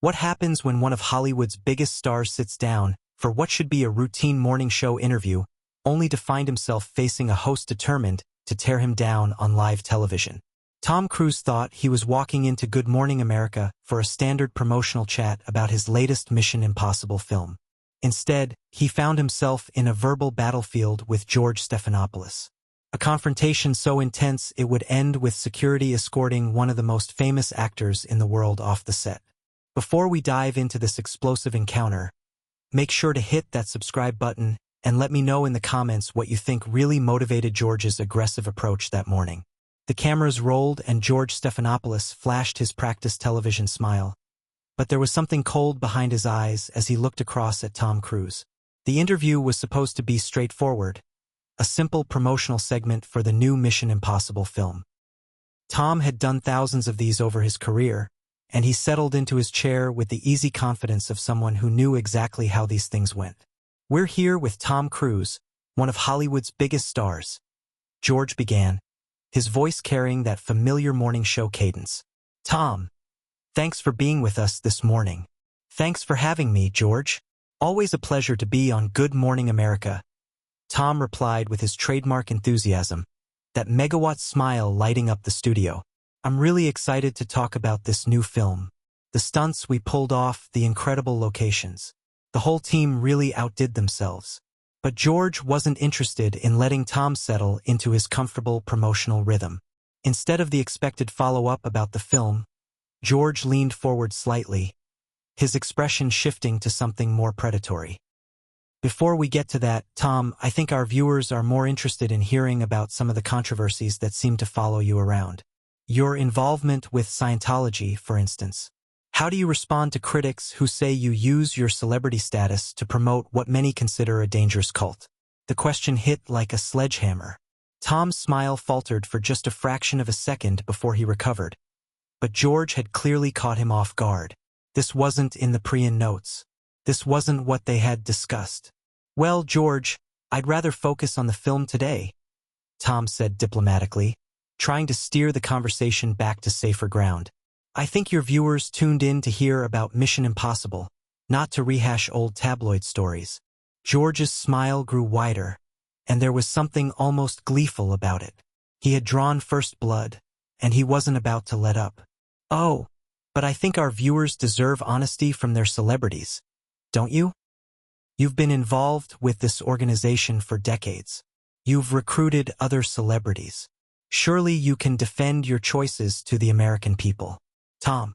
What happens when one of Hollywood's biggest stars sits down for what should be a routine morning show interview, only to find himself facing a host determined to tear him down on live television? Tom Cruise thought he was walking into Good Morning America for a standard promotional chat about his latest Mission Impossible film. Instead, he found himself in a verbal battlefield with George Stephanopoulos. A confrontation so intense it would end with security escorting one of the most famous actors in the world off the set. Before we dive into this explosive encounter, make sure to hit that subscribe button and let me know in the comments what you think really motivated George's aggressive approach that morning. The cameras rolled and George Stephanopoulos flashed his practice television smile. But there was something cold behind his eyes as he looked across at Tom Cruise. The interview was supposed to be straightforward, a simple promotional segment for the new Mission Impossible film. Tom had done thousands of these over his career, and he settled into his chair with the easy confidence of someone who knew exactly how these things went. "We're here with Tom Cruise, one of Hollywood's biggest stars," George began, his voice carrying that familiar morning show cadence. "Tom, thanks for being with us this morning." "Thanks for having me, George. Always a pleasure to be on Good Morning America," Tom replied with his trademark enthusiasm, that megawatt smile lighting up the studio. "I'm really excited to talk about this new film. The stunts we pulled off, the incredible locations. The whole team really outdid themselves." But George wasn't interested in letting Tom settle into his comfortable promotional rhythm. Instead of the expected follow-up about the film, George leaned forward slightly, his expression shifting to something more predatory. "Before we get to that, Tom, I think our viewers are more interested in hearing about some of the controversies that seem to follow you around. Your involvement with Scientology, for instance. How do you respond to critics who say you use your celebrity status to promote what many consider a dangerous cult?" The question hit like a sledgehammer. Tom's smile faltered for just a fraction of a second before he recovered. But George had clearly caught him off guard. This wasn't in the pre-in notes. This wasn't what they had discussed. "Well, George, I'd rather focus on the film today," Tom said diplomatically, trying to steer the conversation back to safer ground. "I think your viewers tuned in to hear about Mission Impossible, not to rehash old tabloid stories." George's smile grew wider, and there was something almost gleeful about it. He had drawn first blood, and he wasn't about to let up. "Oh, but I think our viewers deserve honesty from their celebrities, don't you? You've been involved with this organization for decades. You've recruited other celebrities. Surely you can defend your choices to the American people." Tom,